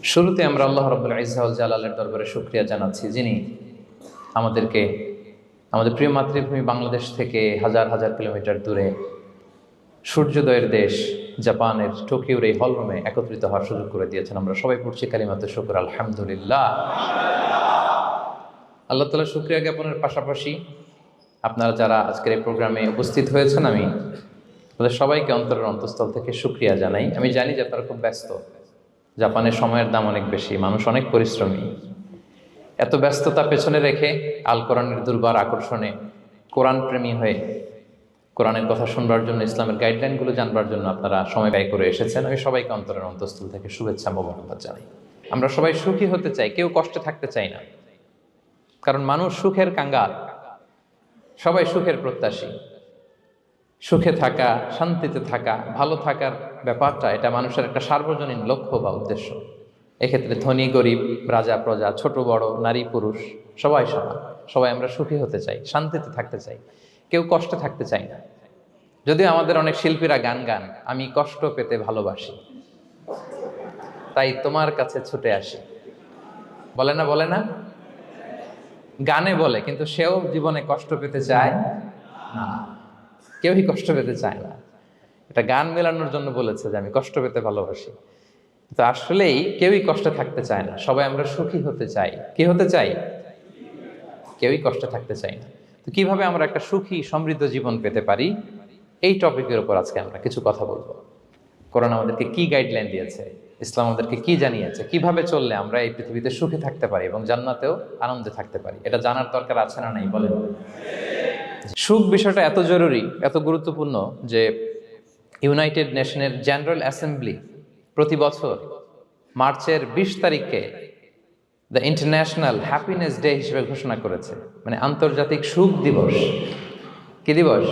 শুরুতে আমরা আল্লাহ রাব্বুল ইজ্জা ওয়াল জালালের দরবারে শুকরিয়া জানাচ্ছি, যিনি আমাদেরকে আমাদের প্রিয় মাতৃভূমি বাংলাদেশ থেকে হাজার হাজার কিলোমিটার দূরে সূর্যোদয়ের দেশ জাপানের টোকিওর এই হলরুমে একত্রিত হওয়ার সুযোগ করে দিয়েছেন। আমরা সবাই পড়ছি কালিমাতুশ শুকর, আলহামদুলিল্লাহ। আল্লাহ তাআলা শুকরিয়া জ্ঞাপনের পাশাপাশি আপনারা যারা আজকের এই প্রোগ্রামে উপস্থিত হয়েছেন, আমি তাদের সবাইকে অন্তরের অন্তঃস্থল থেকে শুকরিয়া জানাই। আমি জানি যে আপনারা খুব ব্যস্ত, জাপানের সময়ের দাম অনেক বেশি, মানুষ অনেক পরিশ্রমী। এত ব্যস্ততা পেছনে রেখে আল কোরআনের দুর্বার আকর্ষণে কোরআন প্রেমী হয়ে কোরআনের কথা শুনবার জন্য, ইসলামের গাইডলাইনগুলো জানবার জন্য আপনারা সময় ব্যয় করে এসেছেন। আমি সবাইকে অন্তরের অন্তঃস্থল থেকে শুভেচ্ছা মোবারকবাদ জানাই। আমরা সবাই সুখী হতে চাই, কেউ কষ্টে থাকতে চাই না, কারণ মানুষ সুখের কাঙ্গাল, সবাই সুখের প্রত্যাশী। সুখে থাকা, শান্তিতে থাকা, ভালো থাকার ব্যাপারটা এটা মানুষের একটা সার্বজনীন লক্ষ্য বা উদ্দেশ্য। এক্ষেত্রে ধনী গরিব, রাজা প্রজা, ছোট বড়, নারী পুরুষ সবাই সমান। সবাই আমরা সুখী হতে চাই, শান্তিতে থাকতে চাই, কেউ কষ্টে থাকতে চাই না। যদিও আমাদের অনেক শিল্পীরা গান গান, আমি কষ্ট পেতে ভালোবাসি, তাই তোমার কাছে ছুটে আসি, বলে না? বলে না? গানে বলে, কিন্তু সেও জীবনে কষ্ট পেতে চায় না। কেউই কষ্ট পেতে চায় না। এটা গান মেলানোর জন্য বলেছে যে আমি কষ্ট পেতে ভালোবাসি, তো আসলেই কেউই কষ্টে থাকতে চায় না। সবাই আমরা সুখী হতে চাই। কি হতে চাই? কেউই কষ্টে থাকতে চাই না। তো কিভাবে আমরা একটা সুখী সমৃদ্ধ জীবন পেতে পারি, এই টপিকের উপর আজকে আমরা কিছু কথা বলবো। কোরআন আমাদেরকে কি গাইডলাইন দিয়েছে, ইসলাম আমাদেরকে কি জানিয়েছে, কিভাবে চললে আমরা এই পৃথিবীতে সুখে থাকতে পারি এবং জান্নাতেও আনন্দে থাকতে পারি, এটা জানার দরকার আছে না নাই? বলেন। সুখ বিষয়টা এত জরুরি, এত গুরুত্বপূর্ণ যে ইউনাইটেড নেশনের জেনারেল অ্যাসেম্বলি প্রতি বছর মার্চের 20 তারিখে দ্য ইন্টারন্যাশনাল হ্যাপিনেস ডে হিসেবে ঘোষণা করেছে, মানে আন্তর্জাতিক সুখ দিবস। কি দিবস?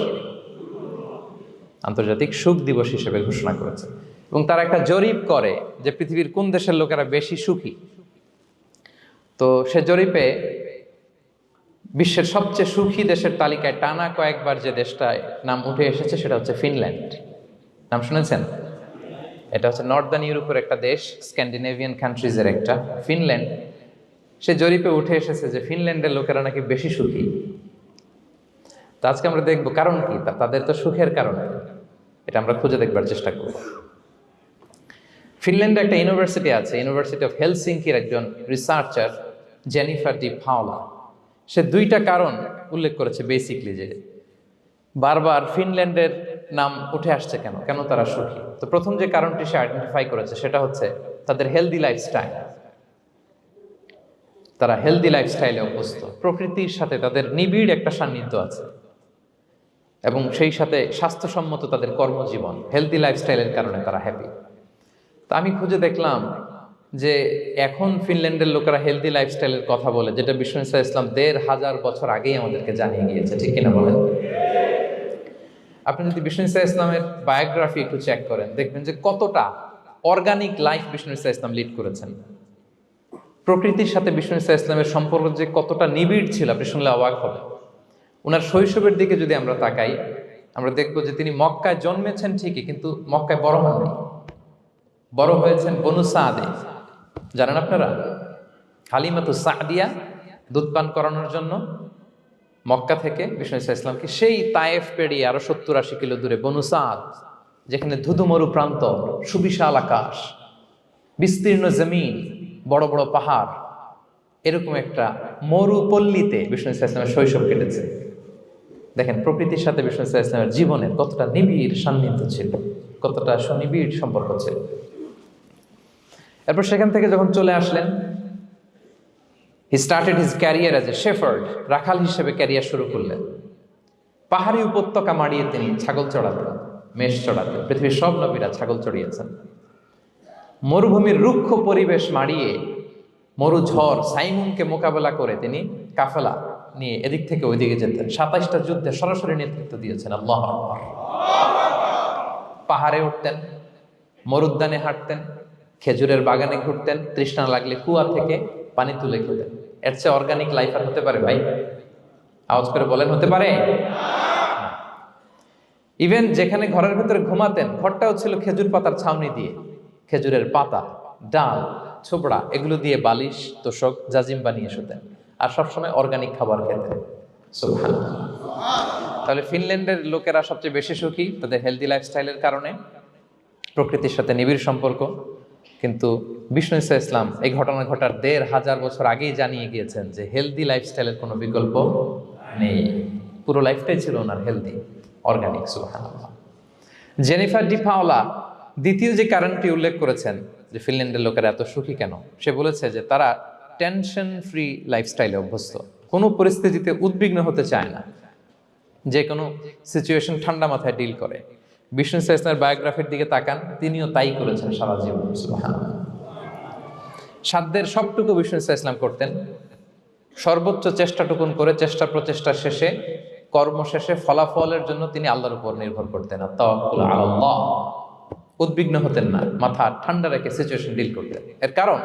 আন্তর্জাতিক সুখ দিবস হিসেবে ঘোষণা করেছে। এবং তারা একটা জরিপ করে যে পৃথিবীর কোন দেশের লোকেরা বেশি সুখী। তো সে জরিপে বিশ্বের সবচেয়ে সুখী দেশের তালিকায় টানা কয়েকবার যে দেশটায় নাম উঠে এসেছে সেটা হচ্ছে ফিনল্যান্ড। নাম শুনেছেন? এটা হচ্ছে নর্দার্ন ইউরোপের একটা দেশ, স্ক্যান্ডিনেভিয়ান কান্ট্রিজের একটা, ফিনল্যান্ড। সে জরিপে উঠে এসেছে যে ফিনল্যান্ডের লোকেরা নাকি বেশি সুখী। তো আজকে আমরা দেখবো কারণ কি, তাদের তো সুখের কারণ, এটা আমরা খুঁজে দেখবার চেষ্টা করব। ফিনল্যান্ডে একটা ইউনিভার্সিটি আছে, ইউনিভার্সিটি অফ হেলসিঙ্কির একজন রিসার্চার জেনিফার ডি পাওলা, সে 2টা কারণ উল্লেখ করেছে বেসিকলি, যে বারবার ফিনল্যান্ডের নাম উঠে আসছে কেন, কেন তারা সুখী। তো প্রথম যে কারণটি সে আইডেন্টিফাই করেছে সেটা হচ্ছে তাদের হেলদি লাইফস্টাইল। তারা হেলদি লাইফস্টাইলে অভ্যস্ত, প্রকৃতির সাথে তাদের নিবিড় একটা সান্নিধ্য আছে, এবং সেই সাথে স্বাস্থ্যসম্মত তাদের কর্মজীবন। হেলদি লাইফস্টাইলের কারণে তারা হ্যাপি। তা আমি খুঁজে দেখলাম যে এখন ফিনল্যান্ডের লোকেরা হেলদি লাইফস্টাইলের কথা বলে, যেটা বিষ্ণু ইসলাম 1500 বছর আগেই আমাদেরকে জানিয়ে গিয়েছে। ঠিক কিনা বলেন? আপনি যদি বিষ্ণু ইসলামের বায়োগ্রাফি একটু চেক করেন, দেখবেন যে কতটা অর্গানিক লাইফ বিষ্ণু ইসলাম লিড করেছেন। প্রকৃতির সাথে বিষ্ণু ইসলামের সম্পর্ক যে কতটা নিবিড় ছিল, আপনি শুনলে অবাক হবেন। ওনার শৈশবের দিকে যদি আমরা তাকাই, আমরা দেখবো যে তিনি মক্কায় জন্মেছেন ঠিকই, কিন্তু মক্কায় বড় হননি। বড় হয়েছেন বনু সাদে। জানেন আপনারা? হালিমাতু সাদিয়া দুধ পান করানোর জন্য মক্কা থেকে বিষ্ণু ইসলামকে সেই তায়েফ পেরিয়ে আরো 70-80 কিলো দূরে বনু সাদ, যেখানে ধুধুমরু প্রান্ত, সুবিশাল আকাশ, বিস্তীর্ণ জমিন, বড় বড় পাহাড়, এরকম একটা মরুপল্লীতে বিষ্ণু ইসলামের শৈশব কেটেছে। দেখেন প্রকৃতির সাথে বিষ্ণু ইসলামের জীবনের কতটা নিবিড় সান্নিধ্য ছিল, কতটা সুনিবিড় সম্পর্ক ছিল। এরপর সেখান থেকে যখন চলে আসলেন, he started his career as a shepherd, রাখাল হিসেবে ক্যারিয়ার শুরু করলেন। পাহাড়ি উপত্যকা মাড়িয়ে তিনি ছাগল চড়াতেন, মেষ চড়াতেন। পৃথিবীর সব নবীরা ছাগল চড়িয়েছেন। মরুভূমির রুক্ষ পরিবেশ মাড়িয়ে মরু ঝড় সাইমুনকে মোকাবেলা করে তিনি কাফেলা নিয়ে এদিক থেকে ওইদিকে যেতেন। 27টা যুদ্ধে সরাসরি নেতৃত্ব দিয়েছেন। আল্লাহু আকবার। পাহাড়ে উঠতেন, মরুদ্যানে হাঁটতেন, খেজুরের বাগানে ঘুরতেন, তৃষ্ণা লাগলে কুয়া থেকে পানি তুলে খেতেন। এর চেয়ে অর্গানিক লাইফ আর হতে পারে ভাই? আওয়াজ করে বলেন, হতে পারে? ইভেন যেখানে ঘরের ভেতরে ঘুমাতেন, ঘরটাও ছিল খেজুর পাতার ছাউনি দিয়ে, খেজুরের পাতা, ডাল, ছোবড়া এগুলো দিয়ে বালিশ তোষক জাজিম বানিয়ে শুতেন, আর সবসময় অর্গানিক খাবার খেতেন। সুবহানাল্লাহ। তাহলে ফিনল্যান্ডের লোকেরা সবচেয়ে বেশি সুখী তাদের হেলদি লাইফস্টাইলের কারণে, প্রকৃতির সাথে নিবিড় সম্পর্ক। কিন্তু বিষ্ণু ঈসা ইসলাম এই ঘটনা ঘটার ১৫০০ বছর আগেই জানিয়ে গিয়েছেন যে হেলদি লাইফস্টাইলের কোনো বিকল্প নেই। পুরো লাইফটাই ছিল ওনার হেলদি, অর্গানিক। সুবহানাল্লাহ। জেনিফার ডি পাওলা দ্বিতীয় যে কারণটি উল্লেখ করেছেন যে ফিনল্যান্ডের লোকেরা এত সুখী কেন, সে বলেছে যে তারা টেনশন ফ্রি লাইফস্টাইলে অভ্যস্ত, কোনো পরিস্থিতিতে উদ্বিগ্ন হতে চায় না, যে কোনো সিচুয়েশন ঠান্ডা মাথায় ডিল করে। বিষ্ণু ঈসা ইসলামের বায়োগ্রাফির দিকে তাকান, তিনিও তাই করেছেন সারা জীবন। সুবহানাল্লাহ। সাধ্যের সবটুকু বিষ্ণু ঈসা ইসলাম করতেন, সর্বোচ্চ চেষ্টাটুকুন করে চেষ্টা প্রচেষ্টা শেষে, কর্মশেষে ফলাফলের জন্য তিনি আল্লাহর উপর নির্ভর করতেন। আর তাওয়াক্কুল আলাল্লাহ, উদ্বিগ্ন হতেন না, মাথা ঠান্ডা রেখে সিচুয়েশন ডিল করতেন। এর কারণ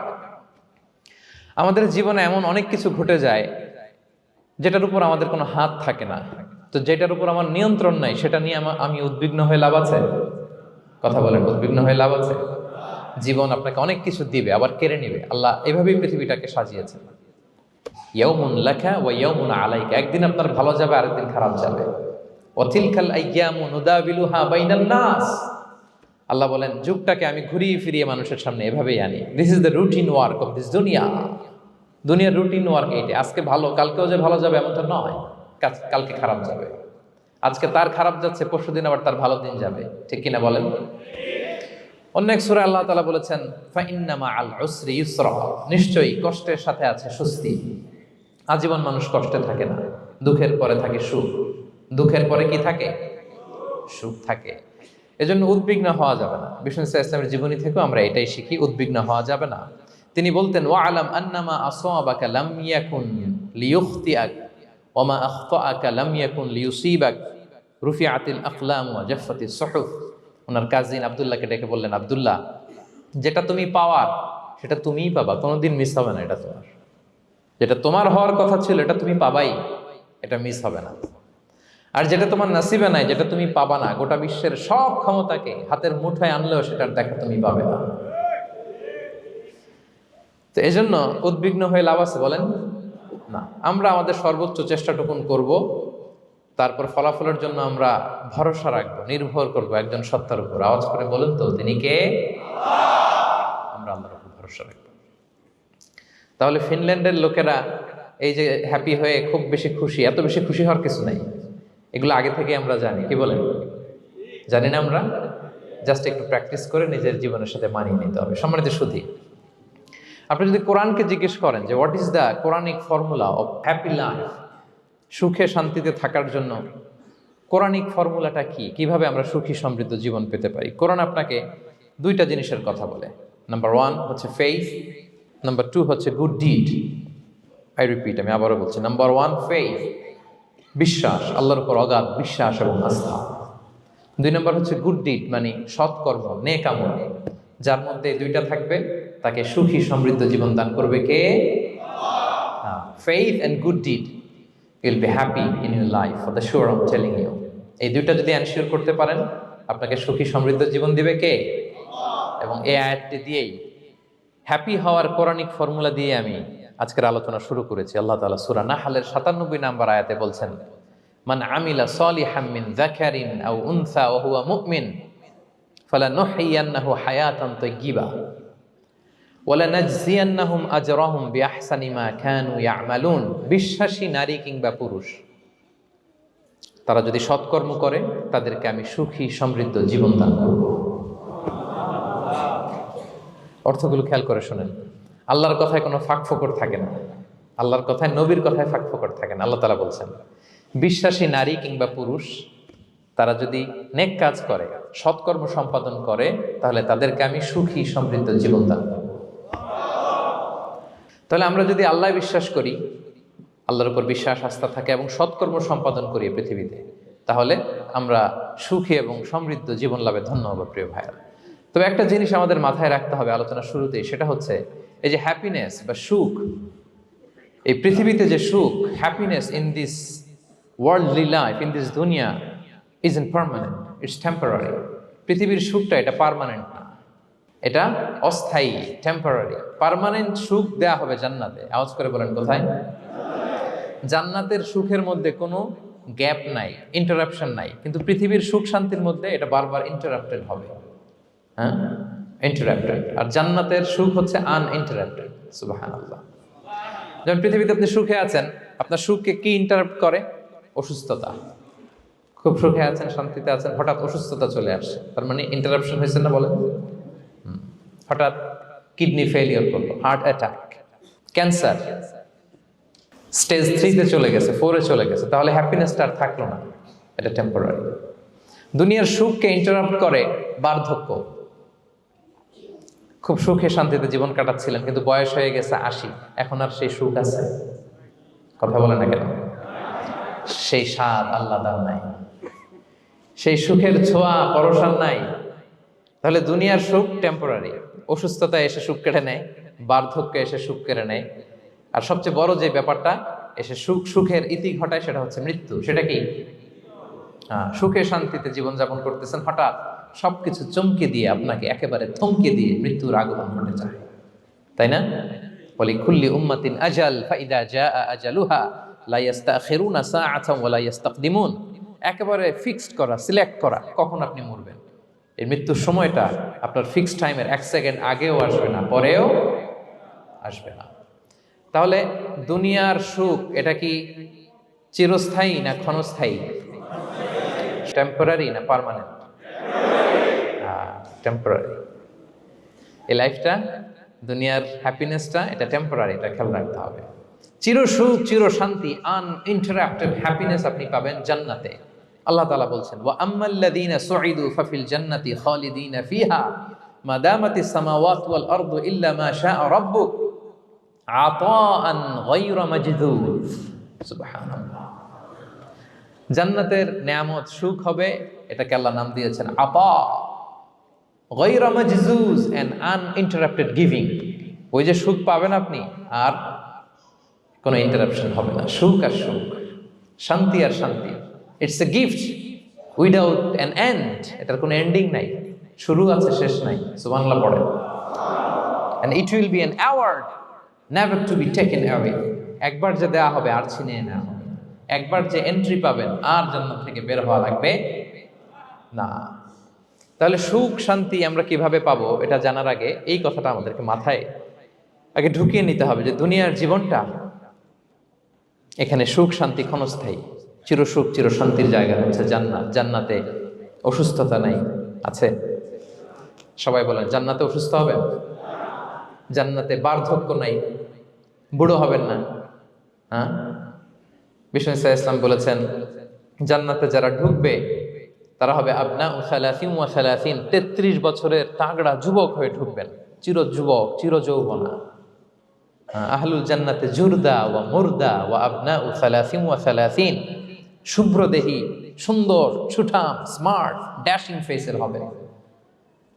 আমাদের জীবনে এমন অনেক কিছু ঘটে যায় যেটার উপর আমাদের কোনো হাত থাকে না, তো যেটার উপর আমার নিয়ন্ত্রণ নাই সেটা নিয়ে আমি উদ্বিগ্ন হয়ে লাভ আছে? কথা বলেন, উদ্বিগ্ন হয়ে লাভ আছে? জীবন আপনাকে অনেক কিছু দিবে, আবার কেড়ে নিবে। আল্লাহ এভাবেই পৃথিবীটাকে সাজিয়েছেন। ইয়াউমুন লাকা ওয়া ইয়াউমুন আলাইকা, একদিন আপনার ভালো যাবে, আরেকদিন খারাপ যাবে। ওয়া তিলকাল আইয়ামু নুদাবিলুহা বাইনান নাস, আল্লাহ বলেন যুগটাকে আমি ঘুরিয়ে ফিরিয়ে মানুষের সামনে এভাবেই আনি। This is the routine work of this দুনিয়া। দুনিয়ার রুটিন ওয়ার্ক এইটা। আজকে ভালো, কালকেও যে ভালো যাবে এমনটা নয়, কালকে খারাপ যাবে। আজকে তার খারাপ যাচ্ছে, পরশুদিন আবার তার ভালো দিন যাবে, ঠিক কিনা বলেন? অন্য এক সূরায় আল্লাহ তাআলা বলেছেন ফাইন্না মাআল উসরি ইউসরা, নিশ্চয়ই কষ্টের সাথে আছে স্বস্তি। আজীবন মানুষ কষ্টে থাকে না, দুঃখের পরে থাকে সুখ। দুঃখের পরে কি থাকে? সুখ থাকে। এজন্য উদ্বিগ্ন হওয়া যাবে না। বিষ্ণু ঈসা ইসলামের জীবনী থেকেও আমরা এটাই শিখি, উদ্বিগ্ন হওয়া যাবে না। তিনি বলতেন ওয়া আলাম আন্নামা আসাবাকা লাম ইয়াকুন লিয়ুখতিআক ওয়া মা আখতাআকা লাম ইয়াকুন লিয়ুসিবাক রুফিআতিল আকলাম ওয়া জাফফাতিস সুহুফ। ওনার কাজিন আব্দুল্লাহকে ডেকে বললেন, আব্দুল্লাহ, যেটা তুমি পাওয়ার সেটা তুমিই পাবা, কোনোদিন মিস হবে না। এটা তোমার, যেটা তোমার হওয়ার কথা ছিল এটা তুমি পাবাই, এটা মিস হবে না। আর যেটা তোমার নসিবে নাই, যেটা তুমি পাবা না, গোটা বিশ্বের সব ক্ষমতাকে হাতের মুঠোয় আনলেও সেটার দেখা তুমি পাবে না। তো এজন্য উদ্বিগ্ন হয়ে লাভ আছে বলেন না। আমরা আমাদের সর্বোচ্চ চেষ্টাটুকুন করব, তারপর ফলাফলের জন্য আমরা ভরসা রাখবো, নির্ভর করব একজন সত্তার উপর। আওয়াজ করে বলেন তো, তিনি কে? আমরা আল্লাহর উপর ভরসা রাখবো। তাহলে ফিনল্যান্ডের লোকেরা এই যে হ্যাপি হয়ে খুব বেশি খুশি, এত বেশি খুশি হওয়ার কিছু নাই। এগুলো আগে থেকে আমরা জানি, কি বলেন? জানি না আমরা? জাস্ট একটু প্র্যাকটিস করে নিজের জীবনের সাথে মানিয়ে নিতে হবে। সম্মানিত সুধী, আপনি যদি কোরআনকে জিজ্ঞেস করেন যে what is the Quranic formula of happy life, সুখে শান্তিতে থাকার জন্য কোরআনিক ফর্মুলাটা কি, কিভাবে আমরা সুখী সমৃদ্ধ জীবন পেতে পারি, কোরআন আপনাকে দুইটা জিনিসের কথা বলে। নাম্বার 1 হচ্ছে ফেইথ, নাম্বার 2 হচ্ছে গুড ডিড। আই রিপিট, আমি আবারও বলছি, নাম্বার 1 ফেইথ, বিশ্বাস, আল্লাহর উপর অগাধ বিশ্বাস এবং আস্থা। 2 নম্বর হচ্ছে গুড ডিড, মানে সৎকর্ম, নেক আমল। যার মধ্যে দুইটা থাকবে তাকে সুখী সমৃদ্ধ জীবন দান করবে কে? Faith and good deed, you'll be happy in your life for the sure, I am telling you. এই দুইটা যদি এনশিওর করতে পারেন, আপনাকে সুখী সমৃদ্ধ জীবন দিবে কে? এবং এই আয়াতটি দিয়েই, হ্যাপি হওয়ার কোরআনিক ফর্মুলা দিয়ে আমি আজকের আলোচনা শুরু করেছি। আল্লাহ তাআলা সূরা নাহলের ৯৭ নম্বর আয়াতে বলছেন, মান আমিলা সালিহাম মিন যাকারিন আও উনসা ওয়া হুয়া মুমিন ফালানুহইয়ান্নাহু হায়াতান তাইয়্যিবা ওয়া লানাজজিয়ান্নাহুম আজরাহুম বিআহসানি মা কানু ইয়ামালুন। বিশ্বাসী নারী কিংবা পুরুষ তারা যদি সৎকর্ম করে, তাদেরকে আমি সুখী সমৃদ্ধ জীবন দান করব। অর্থগুলো খেয়াল করে শোনেন। আল্লাহর কথায় কোনো ফাঁকফোকর থাকে না, আল্লাহর কথায়, নবীর কথায় ফাঁকফোকর থাকে না। আল্লাহ তাআলা বলছেন বিশ্বাসী নারী কিংবা পুরুষ তারা যদি নেক কাজ করে, সৎকর্ম সম্পাদন করে, তাহলে তাদেরকে আমি সুখী সমৃদ্ধ জীবন দান করব। তাহলে আমরা যদি আল্লাহ বিশ্বাস করি, আল্লাহর উপর বিশ্বাস আস্থা থাকে এবং সৎকর্ম সম্পাদন করি পৃথিবীতে, তাহলে আমরা সুখী এবং সমৃদ্ধ জীবন লাভে ধন্য হব প্রিয় ভাইরা। তবে একটা জিনিস আমাদের মাথায় রাখতে হবে আলোচনা শুরুতেই, সেটা হচ্ছে এই যে হ্যাপিনেস বা সুখ, এই পৃথিবীতে যে সুখ, happiness in this worldly life, in this দুনিয়া is in permanent, it's temporary. পৃথিবীর সুখটা এটা পার্মানেন্ট না, এটা অস্থায়ী, টেম্পোরারি। পার্মানেন্ট সুখ দেয়া হবে জান্নাতে। আওয়াজ করে বলেন কোথায়? জান্নাতের সুখের মধ্যে কোনো গ্যাপ নাই, ইন্টারাপশন নাই। কিন্তু পৃথিবীর সুখ শান্তির মধ্যে এটা বারবার ইন্টারাপ্টেড হবে। হ্যাঁ, ইন্টারাপ্টেড। আর জান্নাতের সুখ হচ্ছে আনইন্টারাপ্টেড। সুবহানাল্লাহ। যেমন পৃথিবীতে আপনি সুখে আছেন, আপনার সুখকে কি ইন্টারাপ্ট করে? অসুস্থতা। খুব সুখে আছেন, শান্তিতে আছেন, হঠাৎ অসুস্থতা চলে আসে, তার মানে ইন্টারাপশন হয়েছে না? বলেন। হঠাৎ কিডনি ফেলিওর করলো, হার্ট অ্যাটাক, ক্যান্সার স্টেজ 3-তে চলে গেছে, 4-এ চলে গেছে, তাহলে হ্যাপিনেসটা আর থাকলো না। এটা টেম্পোরারি। দুনিয়ার সুখকে ইন্টারাপ্ট করে বার্ধক্য। খুব সুখে শান্তিতে জীবন কাটাচ্ছিলেন, কিন্তু বয়স হয়ে গেছে 80, এখন আর সেই সুখ আছে? কথা বলে না কেন? সেই স্বাদ আল্লাহর নাই, সেই সুখের ছোঁয়া পরশান নাই। তাহলে দুনিয়ার সুখ টেম্পোরারি। অসুস্থতা এসে সুখ কেড়ে নেয়, বার্ধক্য এসে সুখ কেড়ে নেয়, আর সবচেয়ে বড় যে ব্যাপারটা এসে সুখের ইতি ঘটায় সেটা হচ্ছে মৃত্যু। সেটা কি? সুখে শান্তিতে জীবনযাপন করতেছেন, হঠাৎ সবকিছু চমকে দিয়ে, আপনাকে একেবারে থমকে দিয়ে মৃত্যুর আগমন ঘটে যায়, তাই না? বলি কুল্লি উম্মাতিন আজাল ফাইদা জাআ আজালুহা লা ইস্তাখিরুনা সাআতান ওয়া লা ইস্তাকদিমুন। একেবারে ফিক্সড করা, সিলেক্ট করা কখন আপনি মরবেন। এই মৃত্যুর সময়টা আপনার ফিক্সড টাইমের 1 সেকেন্ড আগেও আসবে না, পরেও আসবে না। তাহলে দুনিয়ার সুখ এটা কি চিরস্থায়ী না ক্ষণস্থায়ী? টেম্পোরারি না পার্মানেন্ট? টেম্পোরারি। এই লাইফটা, দুনিয়ার হ্যাপিনেসটা, এটা টেম্পোরারি, এটা খেয়াল রাখতে হবে। চির সুখ, চির শান্তি, আনইন্টারাপ্টেড হ্যাপিনেস আপনি পাবেন জান্নাতে। আল্লাহ তাআলা বলছেন, ওয়া আম্মাল্লাযীনা সুঈদু ফাফিল জান্নাতি খালিদিনা ফিহা মা দামাতিস সামাওয়াতু ওয়াল আরদু ইল্লা মা শাআ রাব্বুক আতাআন গায়রা মাজদুদ। সুবহানাল্লাহ। জান্নাতের নেয়ামত, সুখ হবে, এটাকে আল্লাহ নাম দিয়েছেন আতা, গায়রা মাজজুজ, এন্ড আনইন্টারাপ্টেড গিভিং। ওই যে সুখ পাবেন আপনি, আর কোনো ইন্টারাপশন হবে না। সুখ আর সুখ, শান্তি আর শান্তি, it's a gift without an end. এটার কোনো এন্ডিং নাই, শুরু আছে শেষ নাই। সুবহানাল্লাহ পড়ে। And it will be an award never to be taken away. একবার যে দেয়া হবে আর ছিনিয়ে নেওয়া হবে। একবার যে এন্ট্রি পাবেন, আর জান্নাত থেকে বের হওয়া লাগবে না। তাহলে সুখ শান্তি আমরা কিভাবে পাবো, এটা জানার আগে এই কথাটা আমাদেরকে মাথায় আগে ঢুকিয়ে নিতে হবে যে দুনিয়ার জীবনটা, এখানে সুখ শান্তি ক্ষণস্থায়ী। চির সুখ চির শান্তির জায়গা হচ্ছে জান্নাত। জান্নাতে অসুস্থতা নাই, আছে? সবাই বলেন, জান্নাতে অসুস্থ হবেন? জান্নাতে বার্ধক্য নাই, বুড়ো হবেন না। হ্যাঁ, বিষ্ণু ইসলাম বলেছেন, জান্নাতে যারা ঢুকবে তারা হবে আবনা ও সালাসিন ওয়া সালাসিন, 33 বছরের তাগড়া যুবক হয়ে ঢুকবেন, চির যুবক, চির যৌবনা। আহলুল জান্নাতে জুরদা ওয়া মুরদা ওয়া আবনা ও সালাসিন ওয়া সালাসিন, শুভ্রদেহী, সুন্দর, সুঠাম, স্মার্ট, ড্যাশিং ফেসের হবে।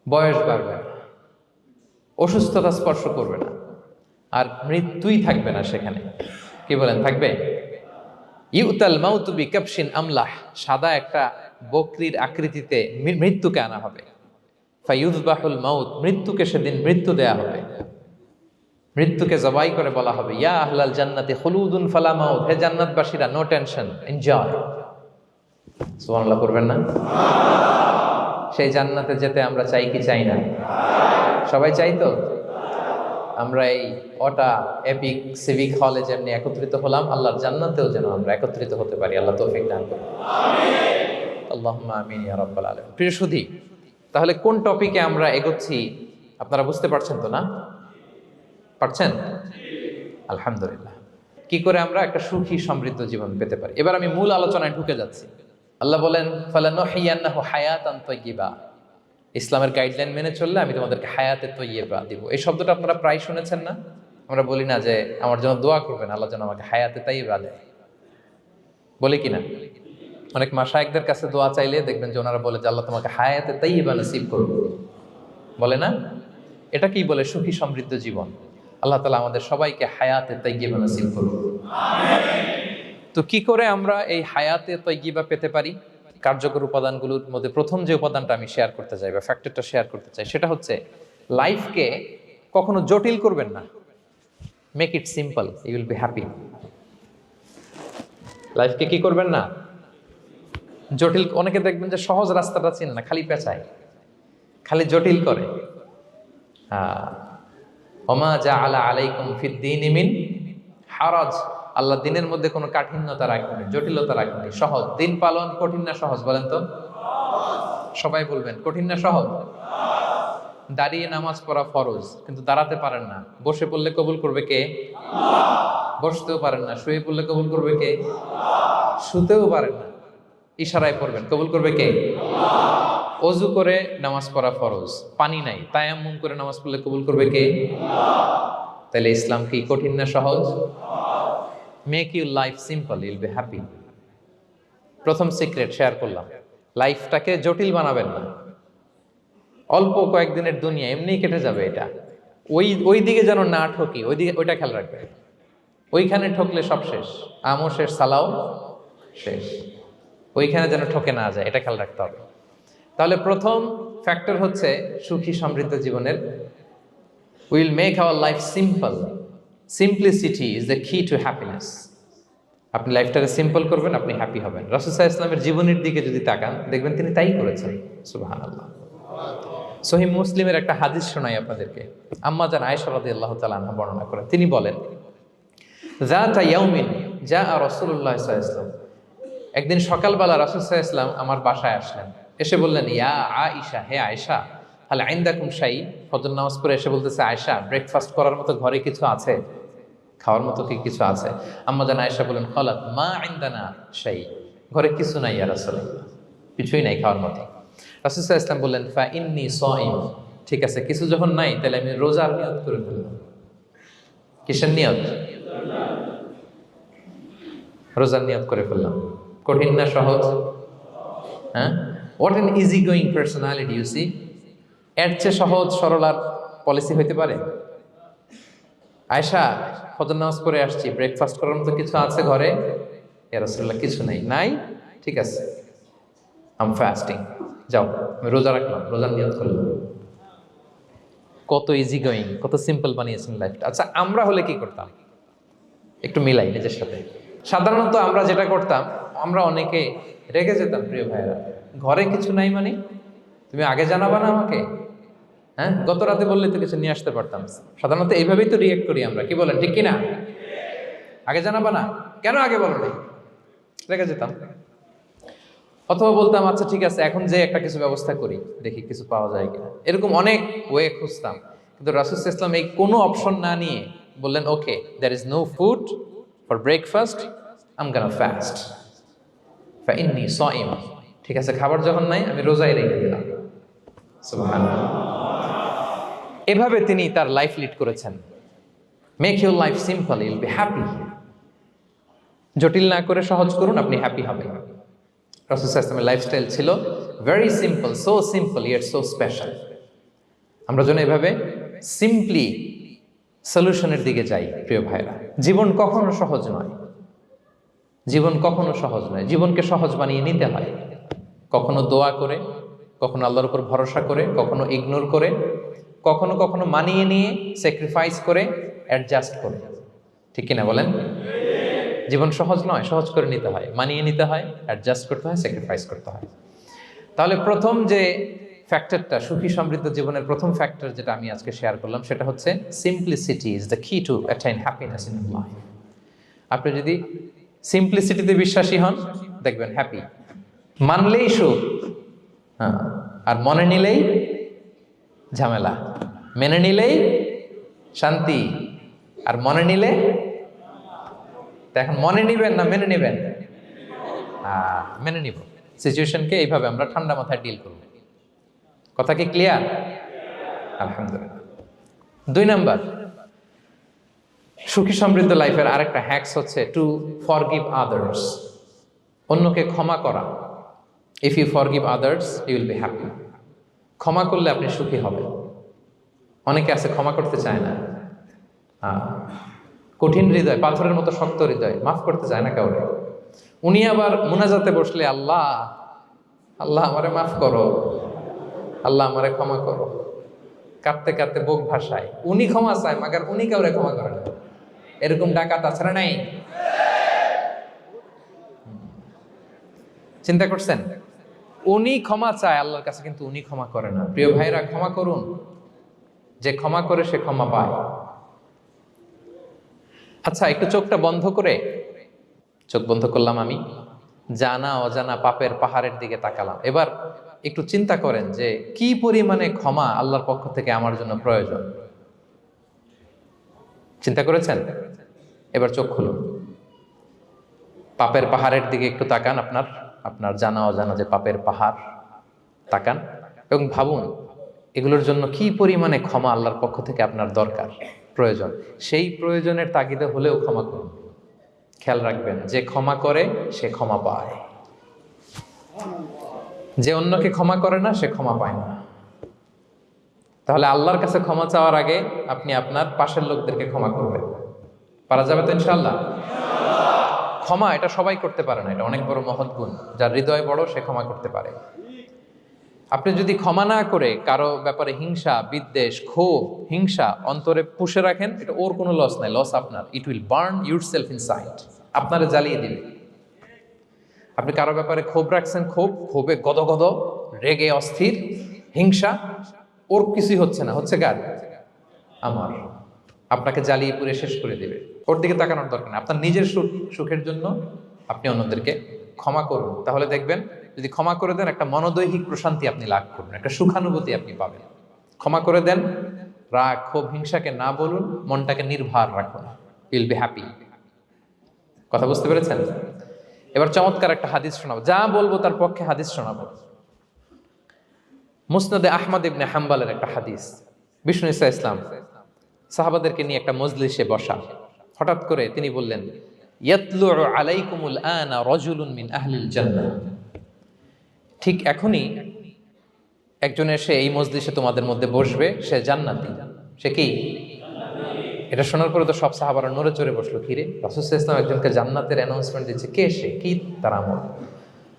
বয়স বাড়বে না, অসুস্থতা স্পর্শ করবে না, আর মৃত্যুই থাকবে না সেখানে। কি বলেন, থাকবে? ইউতাল মাউতু বিকাবশিন আমলাহ, সাদা একটা বকরির আকৃতিতে মৃত্যুকে আনা হবে। ফায়ুযবাহুল মাউত, মৃত্যুকে সেদিন মৃত্যু দেয়া হবে। মৃত্যুকে জবাই করে বলা হবে, ইয়া আহলাল জান্নাতি খুলুদুন ফালা মাউত, হে জান্নাতবাসীরা, নো টেনশন, এনজয়। সুবহানাল্লাহ করবেন না? সেই জান্নাতে যেতে আমরা চাই কি চাই না? সবাই চাই তো? আমরা এই ওটা এপিক সিভিক হলে যেমনি একত্রিত হলাম, আল্লাহর জান্নাতেও যেন আমরা একত্রিত হতে পারি। আল্লাহ তৌফিক দান করুন। আমিন। আল্লাহুম্মা আমিন ইয়া রাব্বাল আলামিন। প্রিয় সুধী, তাহলে কোন টপিকে আমরা এগোচ্ছি আপনারা বুঝতে পারছেন তো না? পারছেন? আলহামদুলিল্লাহ। কি করে আমরা একটা সুখী সমৃদ্ধ জীবন পেতে পারি, এবার আমি মূল আলোচনায় ঢুকে যাচ্ছি। আল্লাহ বলেন, ফালানুহিয়ান্নাহু হায়াতান তাইয়্যিবা, ইসলামের গাইডলাইন মেনে চললে আমি তোমাদেরকে হায়াতে তৈয়্যিবা দিব। এই শব্দটা আপনারা প্রায় শুনেছেন না? আমরা বলি না যে আমার জন্য দোয়া করবেন, আল্লাহ যেন আমাকে হায়াতে তৈয়্যিবা দেয়, বলি কিনা? অনেক মাশায়েখদের কাছে দোয়া চাইলে দেখবেন যে ওনারা বলে যে আল্লাহ তোমাকে হায়াতে তৈয়্যিবা নসিব করুন, বলে না? এটা কি বলে? সুখী সমৃদ্ধ জীবন। আল্লাহ তাআলা আমাদের সবাইকে হায়াতে তৈয়্যিবা নসিব করুন। তো কি করে আমরা এই হায়াতে তৈয়্যিবা পেতে পারি? কার্যকর উপাদানগুলোর মধ্যে প্রথম যে উপাদানটা আমি শেয়ার করতে চাই বা ফ্যাক্টরটা শেয়ার করতে চাই, সেটা হচ্ছে লাইফকে কখনো জটিল করবেন না, make it simple, you will be happy. লাইফকে কি করবেন না, জটিল। অনেকে দেখবেন যে সহজ রাস্তাটা চিনে না, খালি পেঁচায়, খালি জটিল করে। ওমা জাআলা আলাইকুম ফিদ্দীনি মিন হারাজ, আল্লাহ দিনের মধ্যে কোনো কাঠিন্যতা রাখেনি, জটিলতা রাখেনি, সহজ। দিন পালন কঠিন না সহজ বলেন তো? সবাই বলবেন কঠিন না সহজ? দাঁড়িয়ে নামাজ পড়া ফরজ, কিন্তু দাঁড়াতে পারেন না। বসে পড়লে কবুল করবে কে? বসতেও পারেন না। শুয়ে পড়লে কবুল করবে কে? শুতেও পারেন না, ইশারায় পড়বেন, কবুল করবে কে? অজু করে নামাজ পড়া ফরজ, পানি নাই, তায়াম্মুম করে নামাজ পড়লে কবুল করবে কে? তাহলে ইসলাম কি কঠিন না সহজ? Make your life simple, Yule be happy. প্রথম সিক্রেট শেয়ার করলাম, লাইফটাকে জটিল বানাবেন না। অল্প কয়েকদিনের দুনিয়া, এমনিই কেটে যাবে এটা। ওই দিকে যেন না ঠকি, ওইটা খেয়াল রাখবে। ওইখানে ঠকলে সব শেষ, আমও শেষ, সালাও শেষ। ওইখানে যেন ঠকে না যায়, এটা খেয়াল রাখতে হবে। তাহলে প্রথম ফ্যাক্টর হচ্ছে সুখী সমৃদ্ধ জীবনের, will make our life simple. Simplicity is the কি টু হ্যাপিনেস। আপনি লাইফটাকে সিম্পল করবেন, আপনি হ্যাপি হবেন। রাসূল সাল্লাল্লাহু আলাইহি ওয়াসাল্লামের জীবনের দিকে যদি তাকান, দেখবেন তিনি তাই করেছেন। সুবহানাল্লাহ। সহিহ মুসলিমের একটা হাদিস শোনাই আপনাদেরকে। আম্মা জান আয়েশা রাদিয়াল্লাহু তাআলা আনহা বর্ণনা করেন। তিনি বলেন, যাতা ইয়াউমিন জাআ রাসূলুল্লাহ সাল্লাল্লাহু আলাইহি ওয়াসাল্লাম, একদিন সকালবেলা রাসূল সাল্লাল্লাহু আলাইহি ওয়াসাল্লাম আমার বাসায় আসলেন। এসে বললেন, ইয়া আয়েশা, হে আয়েশা, হাল ইনদাকুম শাই। ফজর নামাজ পড়ে এসে বলতেছে, আয়েশা, ব্রেকফাস্ট করার মতো ঘরে কিছু আছে? খাওয়ার মতো কি কিছু আছে? আম্মা জান আয়েশা বলেন, ক্বালাত মা ইনদানা শাই, ঘরে কিছু নাই ইয়া রাসূলুল্লাহ, কিছুই নাই খাওয়ার মতো। রাসূল সাল্লাল্লাহু আলাইহি ওয়াসাল্লাম বললেন, ফা ইন্নী সাইম, ঠিক আছে, কিছু যখন নাই তাহলে আমি রোজার নিয়ত করে ফেললাম। কিসের নিয়ত? রোজার নিয়ত করে ফেললাম। কঠিন না সহজ? হ্যাঁ, what an easy going personality you see. এর চেয়ে সহজ সরল আর পলিসি হইতে পারে? আয়েশা, ফজর নামাজ পড়ে আসছি, ব্রেকফাস্ট করার মতো কিছু আছে ঘরে? ইয়া রাসূলুল্লাহ, কিছু নাই। নাই, ঠিক আছে, আম ফাস্টিং, যাও আমি রোজা রাখলাম, রোজার নিয়ত করলাম। কত ইজি গোয়িং, কত সিম্পল বানিয়েছেন লাইফটা। আচ্ছা, আমরা হলে কি করতাম? একটু মিলাই নিজের সাথে। সাধারণত আমরা যেটা করতাম, আমরা অনেকে রেগে যেতাম। প্রিয় ভাইয়েরা, ঘরে কিছু নাই মানে তুমি আগে জানাবা না আমাকে? হ্যাঁ, গত রাতে বললে তো কিছু নিয়ে আসতে পারতাম। সাধারণত এইভাবেই তো রিয়েক্ট করি আমরা, কি বলেন, ঠিক কিনা? আগে জানাবা না, কেন আগে বলো নাই? রেগে যেতাম। অথবা বলতাম, আচ্ছা ঠিক আছে, এখন যে একটা কিছু ব্যবস্থা করি, দেখি কিছু পাওয়া যায় কিনা। এরকম অনেক ওয়ে খুঁজতাম। কিন্তু রাসূল সাল্লাল্লাহু আলাইহি ওয়াসাল্লাম এই কোনো অপশন না নিয়ে বললেন, okay, there is no food for breakfast, I am gonna fast, ফা ইন্নী সাইম, ঠিক আছে, খাবার যখন নাই আমি রোজাই রেখে দিলাম। সুবহানাল্লাহ। এভাবে তিনি তার লাইফ লিড করেছেন। Make your life simple, Yule be happy. জটিল না করে সহজ করুন, আপনি হ্যাপি হবেন। রাসূল সাল্লাল্লাহু আলাইহি ওয়াসাল্লামের লাইফস্টাইল ছিল very simple, so simple yet so special. আমরা যেন এভাবে সিম্পলি সলিউশনের দিকে যাই। প্রিয় ভাইরা, জীবন কখনো সহজ নয়, জীবন কখনো সহজ নয়। জীবনকে সহজ বানিয়ে নিতে হয়, কখনো দোয়া করে, কখনো আল্লাহর উপর ভরসা করে, কখনো ইগনোর করে, কখনো কখনো মানিয়ে নিয়ে, স্যাক্রিফাইস করে, অ্যাডজাস্ট করে। ঠিক কিনা বলেন? জীবন সহজ নয়, সহজ করে নিতে হয়, মানিয়ে নিতে হয়, অ্যাডজাস্ট করতে হয়, স্যাক্রিফাইস করতে হয়। তাহলে প্রথম যে ফ্যাক্টরটা, সুখী সমৃদ্ধ জীবনের প্রথম ফ্যাক্টর যেটা আমি আজকে শেয়ার করলাম, সেটা হচ্ছে সিম্পলিসিটি ইজ দ্য কি টু অ্যাটাইন হ্যাপিনেস ইন লাইফ। আপনি যদি সিম্পলিসিটিতে বিশ্বাসী হন, দেখবেন হ্যাপি। মানলেই সুখ, হ্যাঁ, আর মনে নিলেই ঝামেলা। মেনে নিলেই শান্তি, আর মনে নিলে, এখন মনে নিবেন না মেনে নিবেন? মেনে নিব। সিচুয়েশনকে এইভাবে আমরা ঠান্ডা মাথায় ডিল করব। কথা কি ক্লিয়ার? আলহামদুলিল্লাহ। 2 নাম্বার, সুখী সমৃদ্ধ লাইফের আরেকটা হ্যাকস হচ্ছে টু ফরগিভ আদার্স। অন্যকে ক্ষমা করা। If you forgive others, you will be happy. ক্ষমা করলে আপনি সুখী হবেন। অনেকে আছে ক্ষমা করতে চায় না, কঠিন হৃদয়, পাথরের মতো শক্ত হৃদয়, মাফ করতে চায় না কাউকে। উনি আবার মুনাজাতে বসলে, আল্লাহ, আল্লাহ আমারে মাফ করো, আল্লাহ আমারে ক্ষমা করো। কাঁদতে কাঁদতে বুক ভাসায়, উনি ক্ষমা চায় মাগার উনি কাউরে ক্ষমা করে না। এরকম ডাকাত আছে না নাই? চিন্তা করছেন? উনি ক্ষমা চায় আল্লাহর কাছে, কিন্তু উনি ক্ষমা করে না। প্রিয় ভাইরা, ক্ষমা করুন। যে ক্ষমা করে সে ক্ষমা পায়। আচ্ছা, একটু চোখটা বন্ধ করে, চোখ বন্ধ করলাম আমি, জানা অজানা পাপের পাহাড়ের দিকে তাকালাম। এবার একটু চিন্তা করেন যে কি পরিমাণে ক্ষমা আল্লাহর পক্ষ থেকে আমার জন্য প্রয়োজন। চিন্তা করেছেন? এবার চোখ খুলুন, পাপের পাহাড়ের দিকে একটু তাকান, আপনার আপনার জানা অজানা যে পাপের পাহাড়, তাকান এবং ভাবুন এগুলোর জন্য কি পরিমাণে ক্ষমা আল্লাহর পক্ষ থেকে আপনার দরকার, প্রয়োজন। সেই প্রয়োজনের তাগিদে হলেও ক্ষমা করুন। খেয়াল রাখবেন, যে ক্ষমা করে সে ক্ষমা পায়, যে অন্যকে ক্ষমা করে না সে ক্ষমা পায় না। তাহলে আল্লাহর কাছে ক্ষমা চাওয়ার আগে আপনি আপনার পাশের লোকদেরকে ক্ষমা করবেন। পারা যাবে তো ইনশাআল্লাহ? ক্ষমা এটা সবাই করতে পারে না, এটা অনেক বড় মহৎ গুণ। যার হৃদয় বড় সে ক্ষমা করতে পারে। আপনি যদি ক্ষমা না করে কারো ব্যাপারে হিংসা, বিদ্বেষ, ক্ষোভ, হিংসা অন্তরে পুষে রাখেন, এটা ওর কোনো লস নাই, লস আপনার। It will burn your self inside, আপনারা জ্বালিয়ে দিবে। আপনি কারো ব্যাপারে ক্ষোভ রাখছেন, ক্ষোভে গদগদ, রেগে অস্থির, হিংসা, ওর কিছুই হচ্ছে না, হচ্ছে কার? আমার। আপনাকে জ্বালিয়ে পুড়ে শেষ করে দিবে। ওর দিকে তাকানোর দরকার নেই। আপনার নিজের সুখের জন্য আপনি অন্যদেরকে ক্ষমা করুন। তাহলে দেখবেন, যদি ক্ষমা করে দেন, একটা মনোদৈহিক প্রশান্তি আপনি লাভ করবেন, একটা সুখানুভূতি আপনি পাবেন। ক্ষমা করে দেন, রাগ, ক্ষোভ, হিংসাকে না বলুন, মনটাকে নির্ভার রাখুন, ইউল বি হ্যাপি। কথা বুঝতে পেরেছেন? এবার চমৎকার একটা হাদিস শোনাবো, যা বলবো তার পক্ষে হাদিস শোনাবো। মুসনাদে আহমদ ইবনে হাম্বালের একটা হাদিস। বিষ্ণু ইসা ইসলাম সাহাবাদেরকে নিয়ে একটা মজলিসে বসা, হঠাৎ করে তিনি বললেন, ইয়াতলু আলাইকুমুল আনা রাজুলুন মিন আহলিল জান্নাহ। ঠিক এখনই একজন এসে এই মজলিসে তোমাদের মধ্যে বসবে, সে জান্নাতি। সে কি? এটা শোনার পরে তো সব সাহাবারা নড়ে চড়ে বসলো, কিরে, রাসূল সাল্লাল্লাহু আলাইহি ওয়াসাল্লাম একজনকে জান্নাতের অ্যানাউন্সমেন্ট দিচ্ছে, কে সে, কি তার আমল?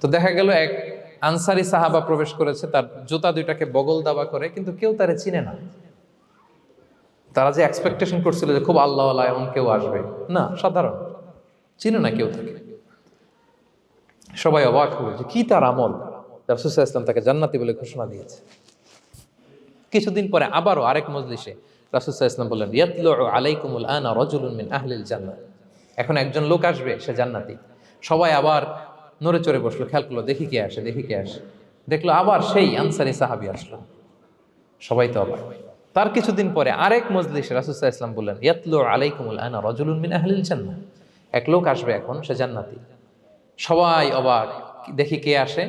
তো দেখা গেল এক আনসারি সাহাবা প্রবেশ করেছে, তার জুতা দুইটাকে বগল দাবা করে, কিন্তু কেউ তারে চিনে না। তারা যে এক্সপেকটেশন করছিল যে খুব আল্লাহওয়ালা এমন কেউ আসবে, না, সাধারণ, চিনে না কেউ তাকে। সবাই অবাক হলো যে কি তার আমল, রাসূল সাল্লাল্লাহু আলাইহি ওয়াসাল্লাম তাকে জান্নাতি বলে ঘোষণা দিয়েছে। কিছুদিন পরে আবারও আরেক মজলিসে রাসূল সাল্লাল্লাহু আলাইহি ওয়াসাল্লাম বললেন, ইয়াতলু আলাইকুমুল আনা রাজুলুন মিন আহলিল জান্নাহ। এখন একজন লোক আসবে, সে জান্নাতি। সবাই আবার নড়ে চড়ে বসলো, খেয়াল করলো, দেখি কে আসে, দেখি কে আসে। দেখলো আবার সেই আনসারি সাহাবী আসলো। সবাই তো অবাক। তার কিছুদিন পরে আরেক মজলিসে রাসূল সাল্লাল্লাহু আলাইহি ওয়াসাল্লাম বললেন, ইয়াতলু আলাইকুমুল আনা রাজুলুন মিন আহলিল জান্নাহ। এক লোক আসবে এখন, সে জান্নাতি। সবাই অবাক, দেখি কে আসে,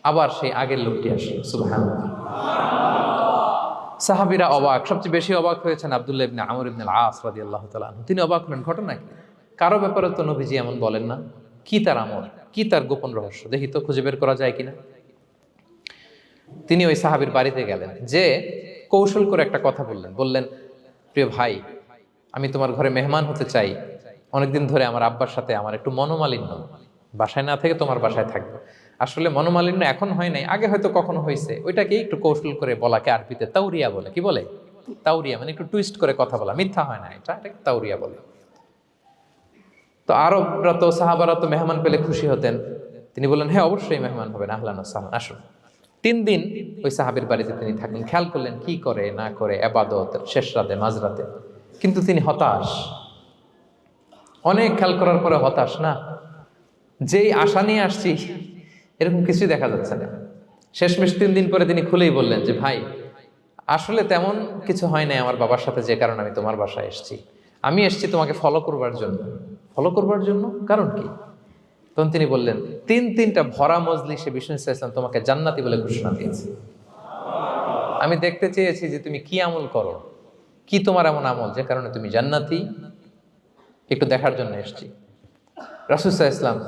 আবার সেই আগের লোকটি আসে। সুবহানাল্লাহ। সাহাবীরা অবাক, সবচেয়ে বেশি অবাক হয়েছেন আব্দুল্লাহ ইবনে আমর ইবনে আল-আস রাদিয়াল্লাহু তাআলা আনহু। তিনি অবাক হলেন, ঘটনা কি? কারো ব্যাপারে তো নবীজি এমন বলেন না, কি তার আমল, কি তার গোপন রহস্য, দেখি তো খুঁজে বের করা যায় কিনা। তিনি ওই সাহাবীর বাড়িতে গেলেন, যে কৌশল করে একটা কথা বললেন, প্রিয় ভাই, আমি তোমার ঘরে মেহমান হতে চাই। অনেকদিন ধরে আমার আব্বার সাথে আমার একটু মনোমালিন্য, বাসায় না থেকে তোমার বাসায় থাকবে। আসলে মনোমালিন্য এখন হয় নাই, আগে হয়তো কখনো হয়েছে। ওইটাকে একটু কৌশল করে বলাকে আরবিতে তাউরিয়া বলে। কি বলে? তাউরিয়া, মানে একটু টুইস্ট করে কথা বলা, মিথ্যা হয় না, এটাকে তাউরিয়া বলে। তো আরবরা তো, সাহাবারা তো মেহমান পেলে খুশি হতেন। তিনি বললেন, হ্যাঁ অবশ্যই মেহমান হবেন, আহলান ওয়া সাহলান, আসুন। 3 দিন ওই সাহাবীর বাড়িতে তিনি থাকলেন। খেয়াল করলেন কি করে না করে, ইবাদত, শেষ রাতে, মাঝরাতে। কিন্তু তিনি হতাশ, অনেক খেয়াল করার পরে হতাশ। না, যেই আশা নিয়ে আসছি এরকম কিছুই দেখা যাচ্ছে না। শেষমেশ 3 দিন পরে তিনি খুলেই বললেন যে, ভাই, আসলে তেমন কিছু হয় নাই আমার বাবার সাথে, যে কারণে আমি তোমার বাসায় এসেছি। আমি এসেছি তোমাকে ফলো করবার জন্য। ফলো করবার জন্য? কারণ কি? তখন তিনি বললেন, 3টা ভরা মজলিসে বিষ্ণু সাল্লাল্লাহু আলাইহি ওয়াসাল্লাম তোমাকে জান্নাতি বলে ঘোষণা দিয়েছে। আমি দেখতে চেয়েছি যে তুমি কি আমল করো, কি তোমার এমন আমল যে কারণে তুমি জান্নাতি, একটু দেখার জন্য এসেছি। রাসূল সাল্লাল্লাহু আলাইহি ওয়াসাল্লাম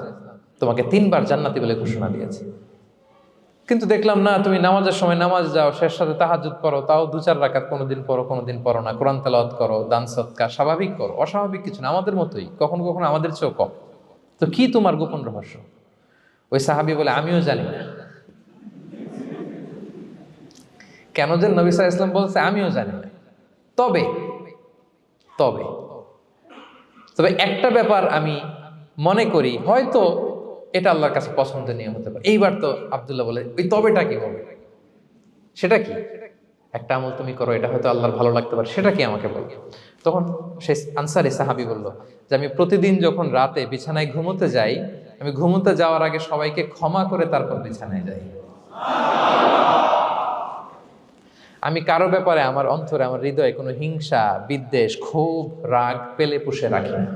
তোমাকে 3 বার জান্নাতি বলে ঘোষণা দিয়েছে, কিন্তু দেখলাম না, তুমি নামাজের সময় নামাজ যাও, শেষ সাথে তাহাজ্জুদ পড়ো, তাও 2-4 রাকাত, কোনোদিন পড়ো কোনোদিন পড়ো না, কোরআন তেলাওয়াত করো, দান সদকা, স্বাভাবিক করো, অস্বাভাবিক কিছু না, আমাদের মতোই, কখনো কখনো আমাদের চেয়েও কম। তো কি তোমার গোপন রহস্য? ওই সাহাবী বলে, আমিও জানি না। কেন যে নবী সাল্লাল্লাহু আলাইহি ওয়াসাল্লাম বলছে আমিও জানি না। তবে তবে তবে একটা ব্যাপার আমি মনে করি, হয়তো এটা আল্লাহর কাছে পছন্দনীয় হতে পারে। এইবার তো আব্দুল্লাহ বলে, ওই তবেটা কি বলে? সেটা কি? একটা আমল তুমি করো, এটা হয়তো আল্লাহর ভালো লাগতে পারে, সেটা কি আমাকে বলো। তখন সে আনসারী সাহাবী বলল যে আমি প্রতিদিন যখন রাতে বিছানায় ঘুমোতে যাই, আমি ঘুমোতে যাওয়ার আগে সবাইকে ক্ষমা করে তারপর বিছানায় যাই। আমি কারো ব্যাপারে আমার অন্তরে, আমার হৃদয়ে কোনো হিংসা, বিদ্বেষ, ক্ষোভ, রাগ পেলে পুষে রাখি না।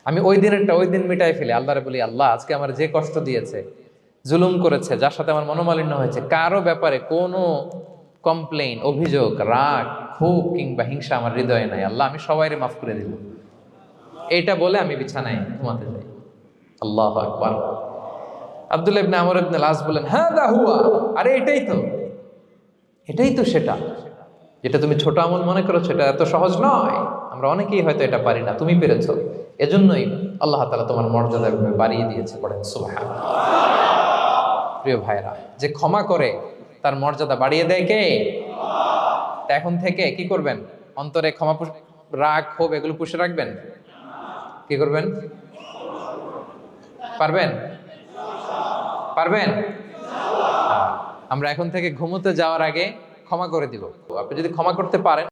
আমি ওই দিনেরটা ওই দিন মিটাই ফেলি। আল্লাহরে বলি, আল্লাহ আজকে আমার যে কষ্ট দিয়েছে, জুলুম করেছে, যার সাথে আমার মনোমালিন্য হয়েছে, কারো ব্যাপারে কোনো কমপ্লেইন, অভিযোগ, রাগ, ক্ষোভ কিংবা হিংসা আমার হৃদয়ে নাই। আল্লাহ আমি সবাইরে মাফ করে দিব। এইটা বলে আমি বিছানায় ঘুমাতে যাই। আল্লাহু আকবার। আব্দুল্লাহ ইবনে আমর ইবনে আল আস বলেন, হ্যাঁ দা হুয়া, আরে এটাই তো সেটা যেটা তুমি ছোট আমল মনে করেছো, এটা এত সহজ নয়। আমরা অনেকেই হয়তো এটা পারি না, তুমি পেরেছো। এজন্যই আল্লাহ তাআলা তোমার মর্যাদা বাড়িয়ে দিয়েছে। পড়েন সুবহানাল্লাহ। প্রিয় ভাইরা, যে ক্ষমা করে তার মর্যাদা বাড়িয়ে দেয় কে? তা এখন থেকে কি করবেন? অন্তরে ক্ষমা, রাগ, ক্ষোভ এগুলো পুষে রাখবেন। কি করবেন? পারবেন? পারবেন? আমরা এখন থেকে ঘুমোতে যাওয়ার আগে ক্ষমা করে দিব। আপনি যদি ক্ষমা করতে পারেন